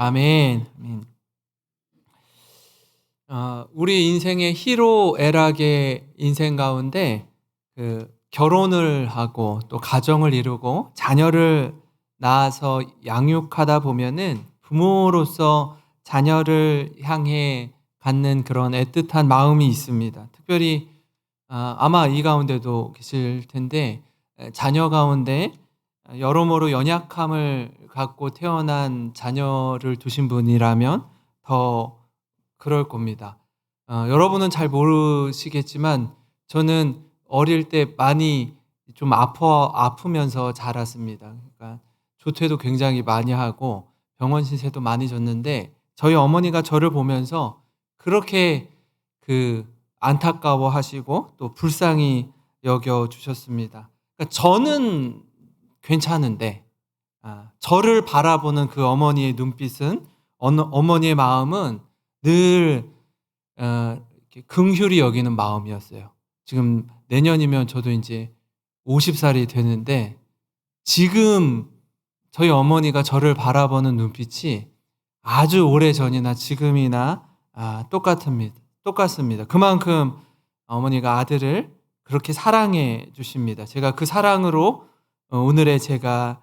아멘. 아멘. 우리 인생의 희로애락의 인생 가운데 결혼을 하고 또 가정을 이루고 자녀를 낳아서 양육하다 보면은 부모로서 자녀를 향해 갖는 그런 애틋한 마음이 있습니다. 특별히 아마 이 가운데도 계실 텐데 자녀 가운데 여러모로 연약함을 갖고 태어난 자녀를 두신 분이라면 더 그럴 겁니다. 여러분은 잘 모르시겠지만 저는 어릴 때 많이 좀 아프면서 자랐습니다. 그러니까 조퇴도 굉장히 많이 하고 병원 신세도 많이 졌는데 저희 어머니가 저를 보면서 그렇게 안타까워하시고 또 불쌍히 여겨 주셨습니다. 그러니까 저는 괜찮은데 저를 바라보는 그 어머니의 눈빛은 어머니의 마음은 늘 이렇게 긍휼히 여기는 마음이었어요. 지금 내년이면 저도 이제 50살이 되는데 지금 저희 어머니가 저를 바라보는 눈빛이 아주 오래전이나 지금이나 똑같습니다. 그만큼 어머니가 아들을 그렇게 사랑해 주십니다. 제가 그 사랑으로 오늘의 제가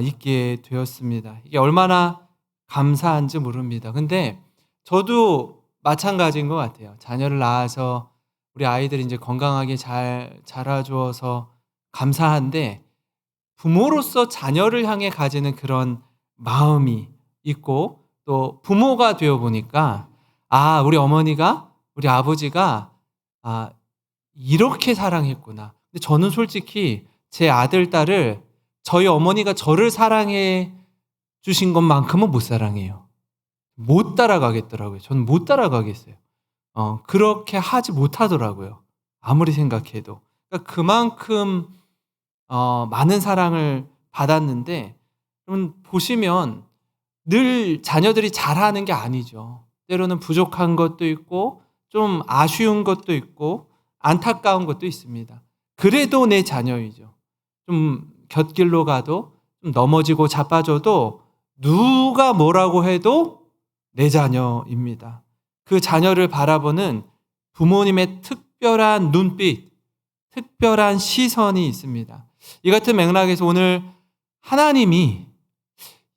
있게 되었습니다. 이게 얼마나 감사한지 모릅니다. 근데 저도 마찬가지인 것 같아요. 자녀를 낳아서 우리 아이들이 이제 건강하게 잘 자라주어서 감사한데 부모로서 자녀를 향해 가지는 그런 마음이 있고 또 부모가 되어 보니까 우리 어머니가 우리 아버지가 이렇게 사랑했구나. 근데 저는 솔직히 제 아들, 딸을 저희 어머니가 저를 사랑해 주신 것만큼은 못 사랑해요. 못 따라가겠더라고요. 저는 못 따라가겠어요. 그렇게 하지 못하더라고요. 아무리 생각해도. 그러니까 그만큼 많은 사랑을 받았는데 보시면 늘 자녀들이 잘하는 게 아니죠. 때로는 부족한 것도 있고 좀 아쉬운 것도 있고 안타까운 것도 있습니다. 그래도 내 자녀이죠. 좀 곁길로 가도 좀 넘어지고 자빠져도 누가 뭐라고 해도 내 자녀입니다. 그 자녀를 바라보는 부모님의 특별한 눈빛, 특별한 시선이 있습니다. 이 같은 맥락에서 오늘 하나님이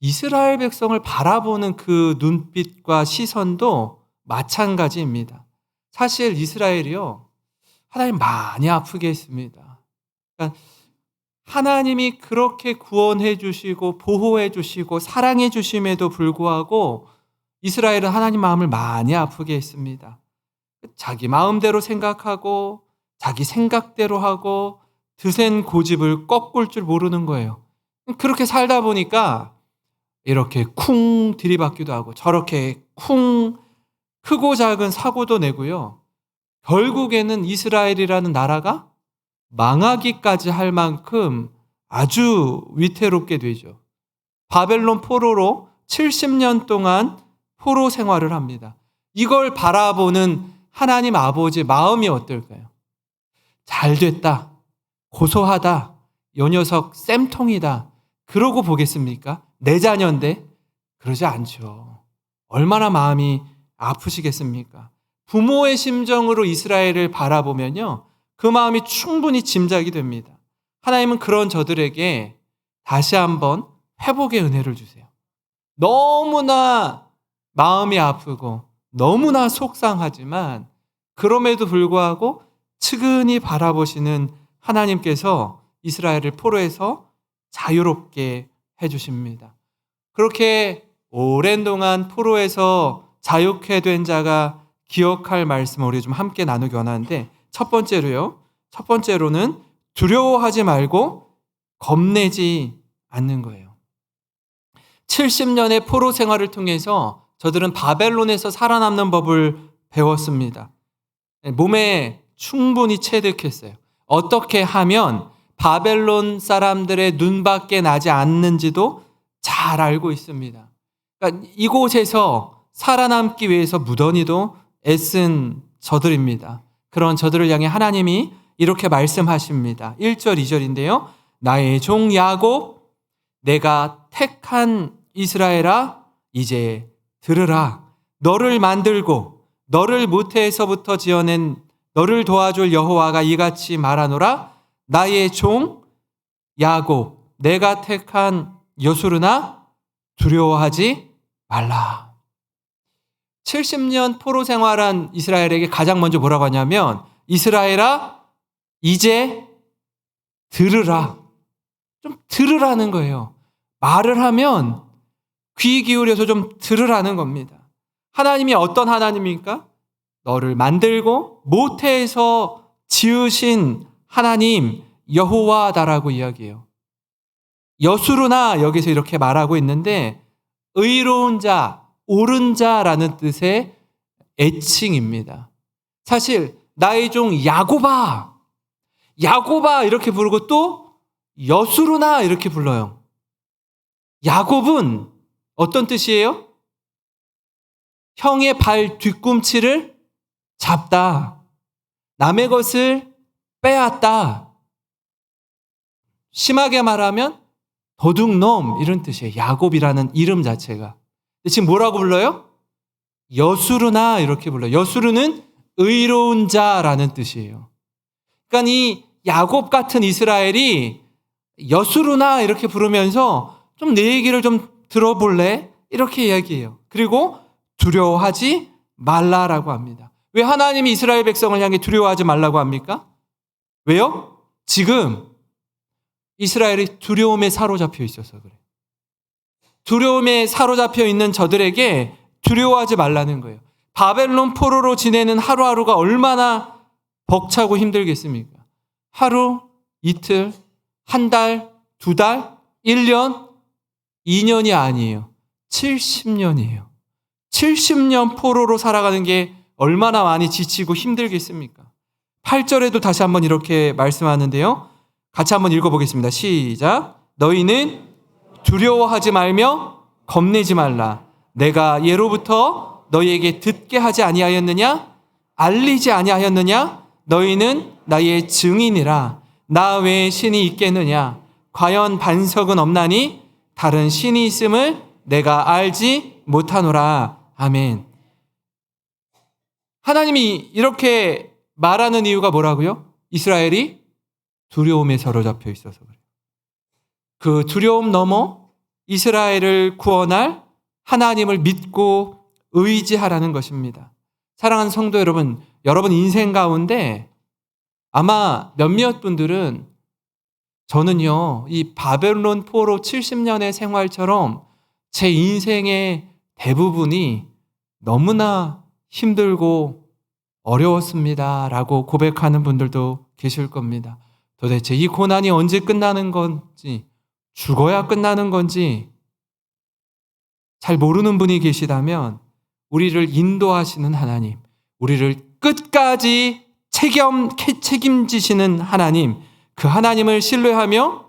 이스라엘 백성을 바라보는 그 눈빛과 시선도 마찬가지입니다. 사실 이스라엘이요, 하나님 많이 아프게 했습니다. 그러니까 하나님이 그렇게 구원해 주시고 보호해 주시고 사랑해 주심에도 불구하고 이스라엘은 하나님 마음을 많이 아프게 했습니다. 자기 마음대로 생각하고 자기 생각대로 하고 드센 고집을 꺾을 줄 모르는 거예요. 그렇게 살다 보니까 이렇게 쿵 들이받기도 하고 저렇게 쿵 크고 작은 사고도 내고요. 결국에는 이스라엘이라는 나라가 망하기까지 할 만큼 아주 위태롭게 되죠. 바벨론 포로로 70년 동안 포로 생활을 합니다. 이걸 바라보는 하나님 아버지 마음이 어떨까요? 잘 됐다, 고소하다, 요 녀석 쌤통이다 그러고 보겠습니까? 내 자녀인데 그러지 않죠. 얼마나 마음이 아프시겠습니까? 부모의 심정으로 이스라엘을 바라보면요, 그 마음이 충분히 짐작이 됩니다. 하나님은 그런 저들에게 다시 한번 회복의 은혜를 주세요. 너무나 마음이 아프고 너무나 속상하지만 그럼에도 불구하고 측은히 바라보시는 하나님께서 이스라엘을 포로에서 자유롭게 해주십니다. 그렇게 오랜 동안 포로에서 자유케 된 자가 기억할 말씀을 우리 좀 함께 나누기 원하는데 첫 번째로는 두려워하지 말고 겁내지 않는 거예요. 70년의 포로 생활을 통해서 저들은 바벨론에서 살아남는 법을 배웠습니다. 몸에 충분히 체득했어요. 어떻게 하면 바벨론 사람들의 눈밖에 나지 않는지도 잘 알고 있습니다. 그러니까 이곳에서 살아남기 위해서 무던히도 애쓴 저들입니다. 그런 저들을 향해 하나님이 이렇게 말씀하십니다. 1절, 2절인데요. 나의 종 야곱, 내가 택한 이스라엘아, 이제 들으라. 너를 만들고 너를 모태에서부터 지어낸 너를 도와줄 여호와가 이같이 말하노라. 나의 종 야곱 내가 택한 여수르나 두려워하지 말라. 70년 포로 생활한 이스라엘에게 가장 먼저 뭐라고 하냐면 이스라엘아 이제 들으라. 좀 들으라는 거예요. 말을 하면 귀 기울여서 좀 들으라는 겁니다. 하나님이 어떤 하나님입니까? 너를 만들고 모태에서 지으신 하나님 여호와다라고 이야기해요. 여수르나 여기서 이렇게 말하고 있는데 의로운 자, 옳은 자라는 뜻의 애칭입니다. 사실 나의 종 야곱아, 야곱아 이렇게 부르고 또 여수르나 이렇게 불러요. 야곱은 어떤 뜻이에요? 형의 발 뒤꿈치를 잡다. 남의 것을 빼앗다. 심하게 말하면 도둑놈 이런 뜻이에요. 야곱이라는 이름 자체가. 지금 뭐라고 불러요? 여수르나 이렇게 불러요. 여수르는 의로운 자라는 뜻이에요. 그러니까 이 야곱 같은 이스라엘이 여수르나 이렇게 부르면서 좀 내 얘기를 좀 들어볼래? 이렇게 이야기해요. 그리고 두려워하지 말라라고 합니다. 왜 하나님이 이스라엘 백성을 향해 두려워하지 말라고 합니까? 왜요? 지금 이스라엘이 두려움에 사로잡혀 있어서 그래요. 두려움에 사로잡혀 있는 저들에게 두려워하지 말라는 거예요. 바벨론 포로로 지내는 하루하루가 얼마나 벅차고 힘들겠습니까? 하루, 이틀, 한 달, 두 달, 1년, 2년이 아니에요. 70년이에요. 70년 포로로 살아가는 게 얼마나 많이 지치고 힘들겠습니까? 8절에도 다시 한번 이렇게 말씀하는데요. 같이 한번 읽어보겠습니다. 시작. 너희는 두려워하지 말며 겁내지 말라. 내가 예로부터 너희에게 듣게 하지 아니하였느냐? 알리지 아니하였느냐? 너희는 나의 증인이라. 나 외에 신이 있겠느냐? 과연 반석은 없나니 다른 신이 있음을 내가 알지 못하노라. 아멘. 하나님이 이렇게 말하는 이유가 뭐라고요? 이스라엘이 두려움에 사로잡혀 있어서 그래요. 그 두려움 넘어 이스라엘을 구원할 하나님을 믿고 의지하라는 것입니다. 사랑하는 성도 여러분, 여러분 인생 가운데 아마 몇몇 분들은 저는요, 이 바벨론 포로 70년의 생활처럼 제 인생의 대부분이 너무나 힘들고 어려웠습니다. 라고 고백하는 분들도 계실 겁니다. 도대체 이 고난이 언제 끝나는 건지, 죽어야 끝나는 건지 잘 모르는 분이 계시다면 우리를 인도하시는 하나님, 우리를 끝까지 책임지시는 하나님, 그 하나님을 신뢰하며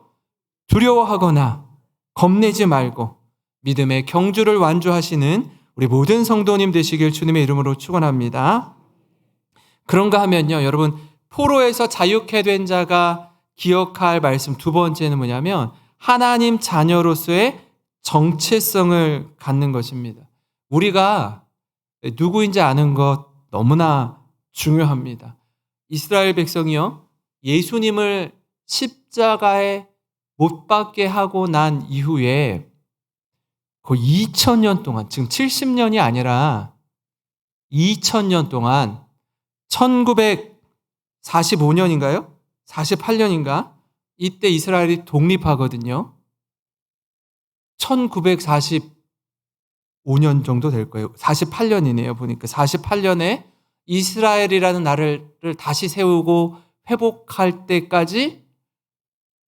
두려워하거나 겁내지 말고 믿음의 경주를 완주하시는 우리 모든 성도님 되시길 주님의 이름으로 축원합니다. 그런가 하면요, 여러분 포로에서 자유케 된 자가 기억할 말씀 두 번째는 뭐냐면 하나님 자녀로서의 정체성을 갖는 것입니다. 우리가 누구인지 아는 것 너무나 중요합니다. 이스라엘 백성이요, 예수님을 십자가에 못 박게 하고 난 이후에 거의 2000년 동안, 지금 70년이 아니라 2000년 동안 1945년인가요? 48년인가? 이때 이스라엘이 독립하거든요. 1945년 정도 될 거예요. 48년이네요. 보니까 48년에 이스라엘이라는 나라를 다시 세우고 회복할 때까지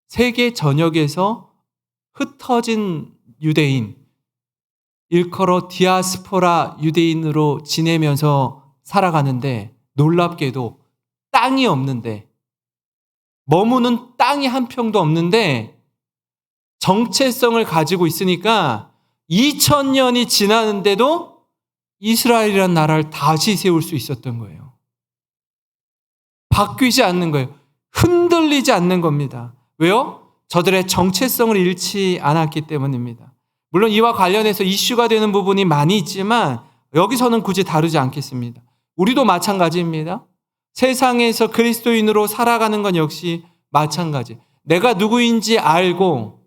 세계 전역에서 흩어진 유대인, 일컬어 디아스포라 유대인으로 지내면서 살아가는데 놀랍게도 땅이 없는데, 머무는 땅이 한 평도 없는데 정체성을 가지고 있으니까 2000년이 지나는데도 이스라엘이라는 나라를 다시 세울 수 있었던 거예요. 바뀌지 않는 거예요. 흔들리지 않는 겁니다. 왜요? 저들의 정체성을 잃지 않았기 때문입니다. 물론 이와 관련해서 이슈가 되는 부분이 많이 있지만 여기서는 굳이 다루지 않겠습니다. 우리도 마찬가지입니다. 세상에서 그리스도인으로 살아가는 건 역시 마찬가지. 내가 누구인지 알고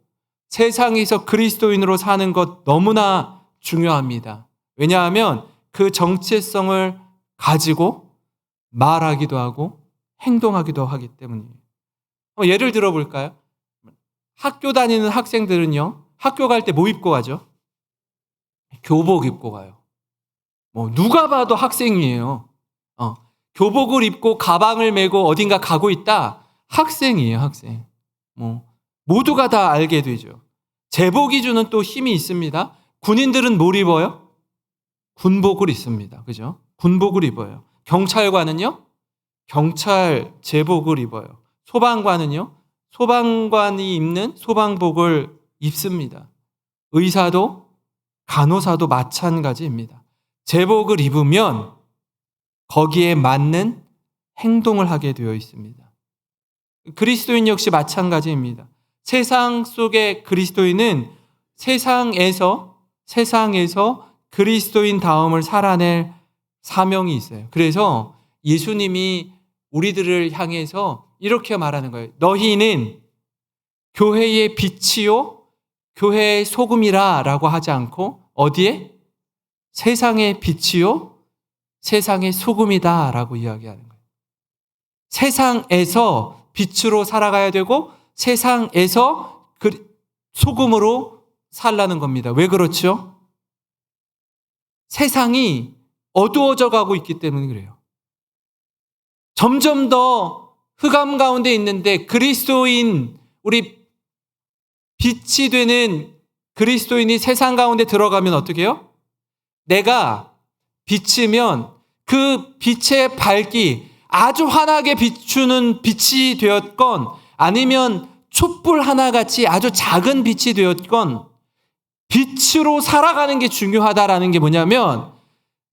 세상에서 그리스도인으로 사는 것 너무나 중요합니다. 왜냐하면 그 정체성을 가지고 말하기도 하고 행동하기도 하기 때문이에요. 예를 들어볼까요? 학교 다니는 학생들은요, 학교 갈 때 뭐 입고 가죠? 교복 입고 가요. 누가 봐도 학생이에요. 교복을 입고 가방을 메고 어딘가 가고 있다? 학생이에요, 학생. 모두가 다 알게 되죠. 제복이 주는 또 힘이 있습니다. 군인들은 뭘 입어요? 군복을 입습니다. 그죠? 군복을 입어요. 경찰관은요? 경찰 제복을 입어요. 소방관은요? 소방관이 입는 소방복을 입습니다. 의사도 간호사도 마찬가지입니다. 제복을 입으면 거기에 맞는 행동을 하게 되어 있습니다. 그리스도인 역시 마찬가지입니다. 세상 속의 그리스도인은 세상에서 그리스도인 다움을 살아낼 사명이 있어요. 그래서 예수님이 우리들을 향해서 이렇게 말하는 거예요. 너희는 교회의 빛이요 교회의 소금이라 라고 하지 않고 어디에? 세상의 빛이요 세상의 소금이다 라고 이야기하는 거예요. 세상에서 빛으로 살아가야 되고 세상에서 소금으로 살라는 겁니다. 왜 그렇죠? 세상이 어두워져 가고 있기 때문에 그래요. 점점 더 흑암 가운데 있는데 그리스도인, 우리 빛이 되는 그리스도인이 세상 가운데 들어가면 어떻게 해요? 내가 비치면 그 빛의 밝기, 아주 환하게 비추는 빛이 되었건 아니면 촛불 하나같이 아주 작은 빛이 되었건 빛으로 살아가는 게 중요하다라는 게 뭐냐면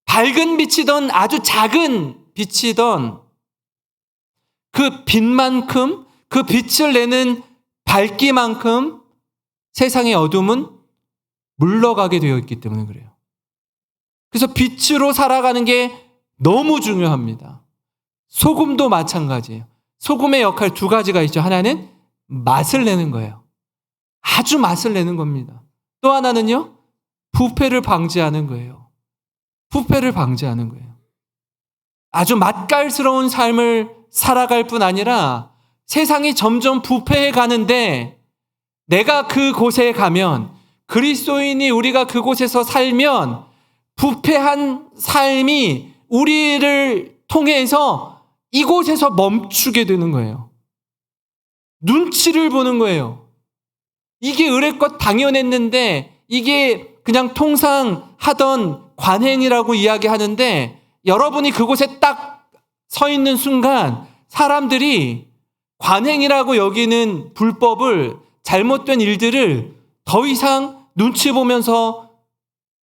밝은 빛이든 아주 작은 빛이든 그 빛만큼 그 빛을 내는 밝기만큼 세상의 어둠은 물러가게 되어 있기 때문에 그래요. 그래서 빛으로 살아가는 게 너무 중요합니다. 소금도 마찬가지예요. 소금의 역할 두 가지가 있죠. 하나는 맛을 내는 거예요. 아주 맛을 내는 겁니다. 또 하나는요, 부패를 방지하는 거예요. 부패를 방지하는 거예요. 아주 맛깔스러운 삶을 살아갈 뿐 아니라 세상이 점점 부패해 가는데 내가 그곳에 가면 그리스도인이 우리가 그곳에서 살면 부패한 삶이 우리를 통해서 이곳에서 멈추게 되는 거예요. 눈치를 보는 거예요. 이게 의례껏 당연했는데 이게 그냥 통상 하던 관행이라고 이야기하는데 여러분이 그곳에 딱 서 있는 순간 사람들이 관행이라고 여기는 불법을, 잘못된 일들을 더 이상 눈치 보면서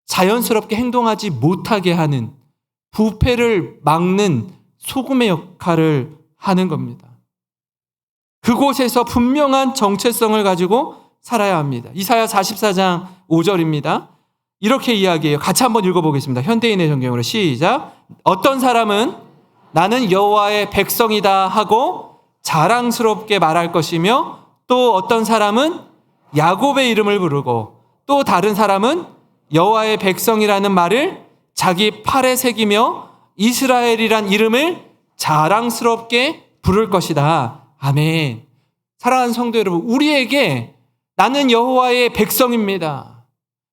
자연스럽게 행동하지 못하게 하는, 부패를 막는 소금의 역할을 하는 겁니다. 그곳에서 분명한 정체성을 가지고 살아야 합니다. 이사야 44장 5절입니다. 이렇게 이야기해요. 같이 한번 읽어보겠습니다. 현대인의 성경으로 시작. 어떤 사람은 나는 여호와의 백성이다 하고 자랑스럽게 말할 것이며 또 어떤 사람은 야곱의 이름을 부르고 또 다른 사람은 여호와의 백성이라는 말을 자기 팔에 새기며 이스라엘이란 이름을 자랑스럽게 부를 것이다. 아멘. 사랑하는 성도 여러분, 우리에게 나는 여호와의 백성입니다.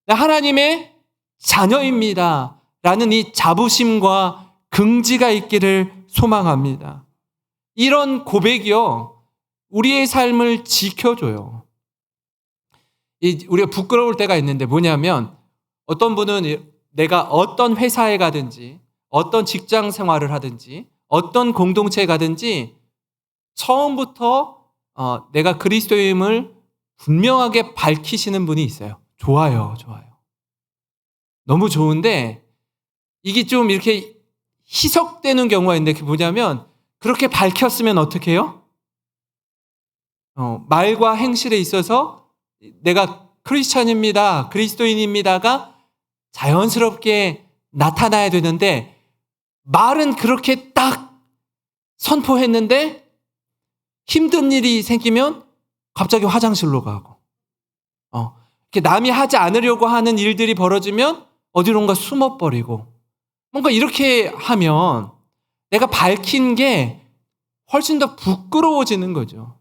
하나님의 자녀입니다. 라는 이 자부심과 긍지가 있기를 소망합니다. 이런 고백이요, 우리의 삶을 지켜줘요. 우리가 부끄러울 때가 있는데 뭐냐면 어떤 분은 내가 어떤 회사에 가든지 어떤 직장 생활을 하든지 어떤 공동체에 가든지 처음부터 내가 그리스도임을 분명하게 밝히시는 분이 있어요. 좋아요. 너무 좋은데 이게 좀 이렇게 희석되는 경우가 있는데 그게 뭐냐면 그렇게 밝혔으면 어떻게 해요? 말과 행실에 있어서 내가 크리스천입니다, 그리스도인입니다가 자연스럽게 나타나야 되는데 말은 그렇게 딱 선포했는데 힘든 일이 생기면 갑자기 화장실로 가고 이렇게 남이 하지 않으려고 하는 일들이 벌어지면 어디론가 숨어버리고 뭔가 이렇게 하면 내가 밝힌 게 훨씬 더 부끄러워지는 거죠.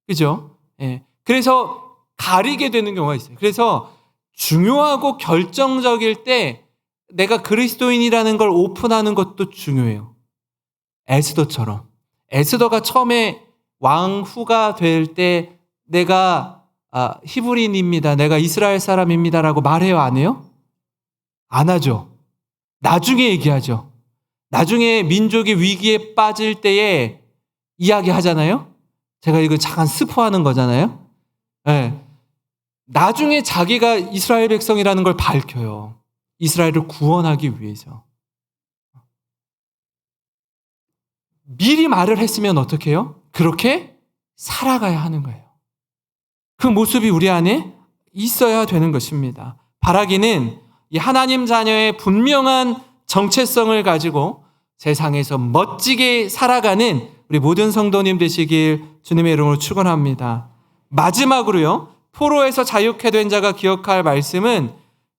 그죠? 예. 그래서 가리게 되는 경우가 있어요. 그래서 중요하고 결정적일 때 내가 그리스도인이라는 걸 오픈하는 것도 중요해요. 에스더처럼. 에스더가 처음에 왕후가 될 때 내가 히브리인입니다, 내가 이스라엘 사람입니다라고 말해요, 안 해요? 안 하죠. 나중에 얘기하죠. 나중에 민족이 위기에 빠질 때에 이야기하잖아요. 제가 이거 잠깐 스포하는 거잖아요. 네. 나중에 자기가 이스라엘 백성이라는 걸 밝혀요. 이스라엘을 구원하기 위해서. 미리 말을 했으면 어떻게 해요? 그렇게 살아가야 하는 거예요. 그 모습이 우리 안에 있어야 되는 것입니다. 바라기는 이 하나님 자녀의 분명한 정체성을 가지고 세상에서 멋지게 살아가는 우리 모든 성도님 되시길 주님의 이름으로 축원합니다. 마지막으로요, 포로에서 자유케 된 자가 기억할 말씀은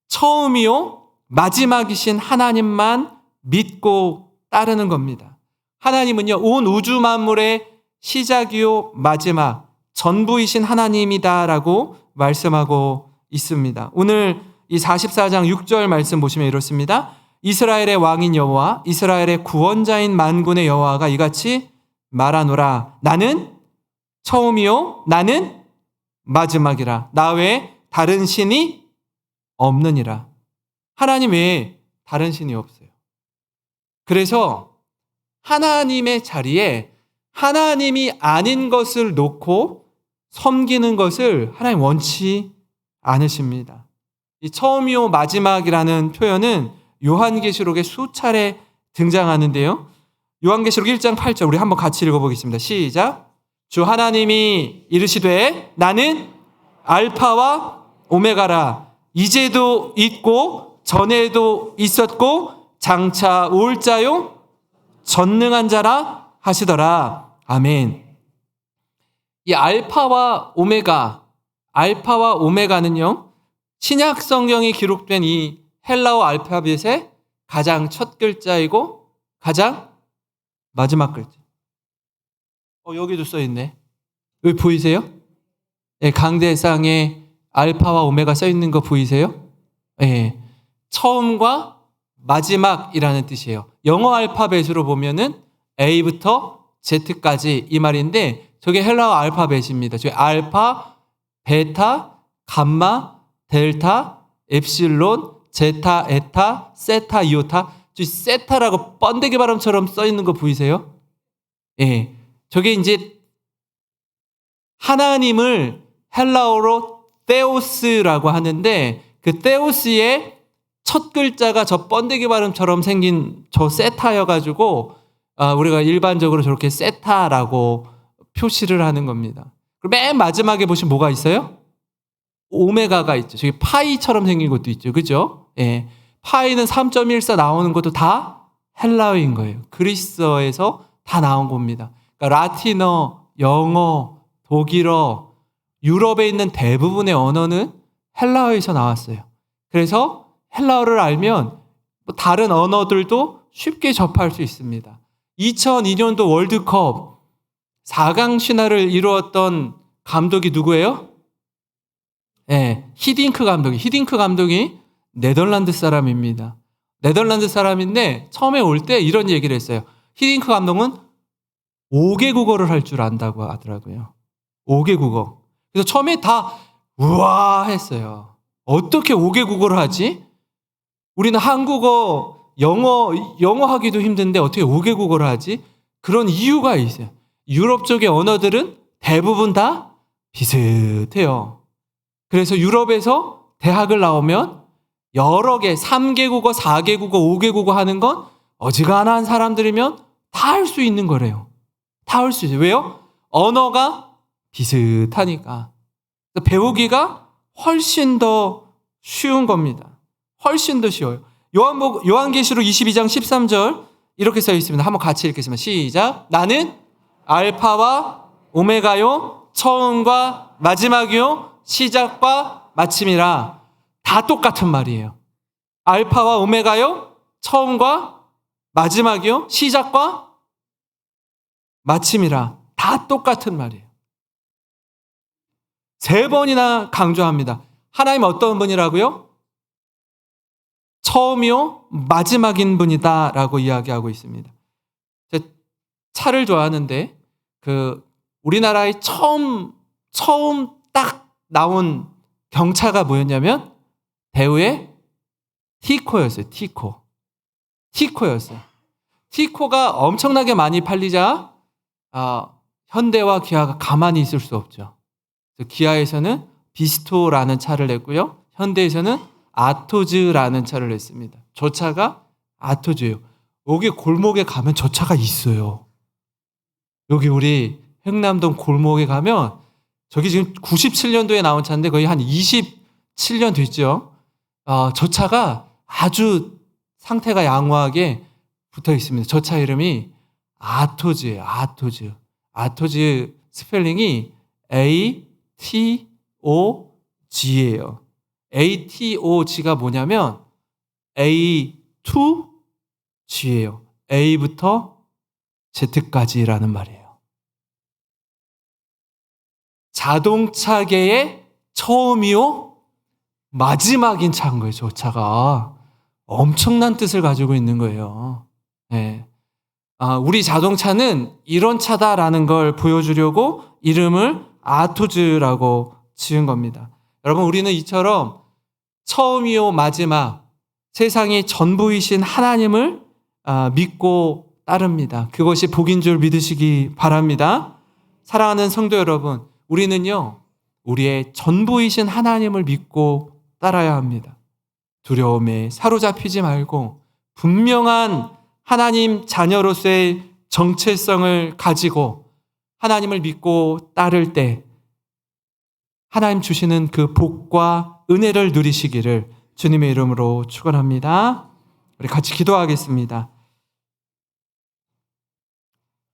처음이요 마지막이신 하나님만 믿고 따르는 겁니다. 하나님은요, 온 우주 만물의 시작이요 마지막, 전부이신 하나님이다라고 말씀하고 있습니다. 오늘 이 44장 6절 말씀 보시면 이렇습니다. 이스라엘의 왕인 여호와, 이스라엘의 구원자인 만군의 여호와가 이같이 말하노라. 나는 처음이요 나는 마지막이라. 나 외에 다른 신이 없느니라. 하나님 외에 다른 신이 없어요. 그래서 하나님의 자리에 하나님이 아닌 것을 놓고 섬기는 것을 하나님 원치 않으십니다. 이 처음이요 마지막이라는 표현은 요한계시록에 수차례 등장하는데요. 요한계시록 1장 8절 우리 한번 같이 읽어보겠습니다. 시작. 주 하나님이 이르시되 나는 알파와 오메가라. 이제도 있고 전에도 있었고 장차 올 자요 전능한 자라 하시더라. 아멘. 이 알파와 오메가는요, 신약 성경이 기록된 이 헬라어 알파벳의 가장 첫 글자이고 가장 마지막 글자. 여기도 써 있네. 여기 보이세요? 네, 강대상에 알파와 오메가 써 있는 거 보이세요? 네, 처음과 마지막이라는 뜻이에요. 영어 알파벳으로 보면은 A부터 Z까지 이 말인데 저게 헬라어 알파벳입니다. 저게 알파, 베타, 감마, 델타, 엡실론, 제타, 에타, 세타, 이오타. 저 세타라고 번데기 발음처럼 써 있는 거 보이세요? 예. 저게 이제 하나님을 헬라어로 테오스라고 하는데 그 테오스의 첫 글자가 저 번데기 발음처럼 생긴 저 세타여가지고 우리가 일반적으로 저렇게 세타라고 표시를 하는 겁니다. 그리고 맨 마지막에 보시면 뭐가 있어요? 오메가가 있죠. 저기 파이처럼 생긴 것도 있죠. 그죠? 예. 파이는 3.14 나오는 것도 다 헬라어인 거예요. 그리스어에서 다 나온 겁니다. 그러니까 라틴어, 영어, 독일어, 유럽에 있는 대부분의 언어는 헬라어에서 나왔어요. 그래서 헬라어를 알면 다른 언어들도 쉽게 접할 수 있습니다. 2002년도 월드컵 4강 신화를 이루었던 감독이 누구예요? 네, 히딩크 감독이 네덜란드 사람입니다. 네덜란드 사람인데 처음에 올 때 이런 얘기를 했어요. 히딩크 감독은 5개 국어를 할 줄 안다고 하더라고요. 5개 국어. 그래서 처음에 다 우와 했어요. 어떻게 5개 국어를 하지? 우리는 한국어, 영어 하기도 힘든데 어떻게 5개 국어를 하지? 그런 이유가 있어요. 유럽 쪽의 언어들은 대부분 다 비슷해요. 그래서 유럽에서 대학을 나오면 여러 개, 3개 국어, 4개 국어, 5개 국어 하는 건 어지간한 사람들이면 다 할 수 있는 거래요. 다 할 수 있어요. 왜요? 언어가 비슷하니까. 배우기가 훨씬 더 쉬운 겁니다. 훨씬 더 쉬워요. 요한계시록 22장 13절 이렇게 써 있습니다. 한번 같이 읽겠습니다. 시작. 나는 알파와 오메가요, 처음과 마지막이요, 시작과 마침이라. 다 똑같은 말이에요. 알파와 오메가요, 처음과 마지막이요, 시작과 마침이라. 다 똑같은 말이에요. 3번이나 강조합니다. 하나님 어떤 분이라고요? 처음이요, 마지막인 분이다 라고 이야기하고 있습니다. 제가 차를 좋아하는데 우리나라에 처음 딱 나온 경차가 뭐였냐면 대우의 티코였어요. 티코였어요. 티코가 엄청나게 많이 팔리자 현대와 기아가 가만히 있을 수 없죠. 기아에서는 비스토라는 차를 냈고요. 현대에서는 아토즈라는 차를 냈습니다. 저 차가 아토즈예요. 여기 골목에 가면 저 차가 있어요. 여기 우리 행남동 골목에 가면 저기 지금 97년도에 나온 차인데 거의 한 27년 됐죠. 저 차가 아주 상태가 양호하게 붙어 있습니다. 저 차 이름이 아토즈예요. 아토즈 스펠링이 ATOG예요. ATOG가 뭐냐면 A2G예요. A부터 Z까지라는 말이에요. 자동차계의 처음이요, 마지막인 차인 거예요. 저 차가 엄청난 뜻을 가지고 있는 거예요. 네. 우리 자동차는 이런 차다라는 걸 보여주려고 이름을 아토즈라고 지은 겁니다. 여러분, 우리는 이처럼 처음이요 마지막, 세상의 전부이신 하나님을 믿고 따릅니다. 그것이 복인 줄 믿으시기 바랍니다. 사랑하는 성도 여러분, 우리는요, 우리의 전부이신 하나님을 믿고 따라야 합니다. 두려움에 사로잡히지 말고 분명한 하나님 자녀로서의 정체성을 가지고 하나님을 믿고 따를 때 하나님 주시는 그 복과 은혜를 누리시기를 주님의 이름으로 축원합니다. 우리 같이 기도하겠습니다.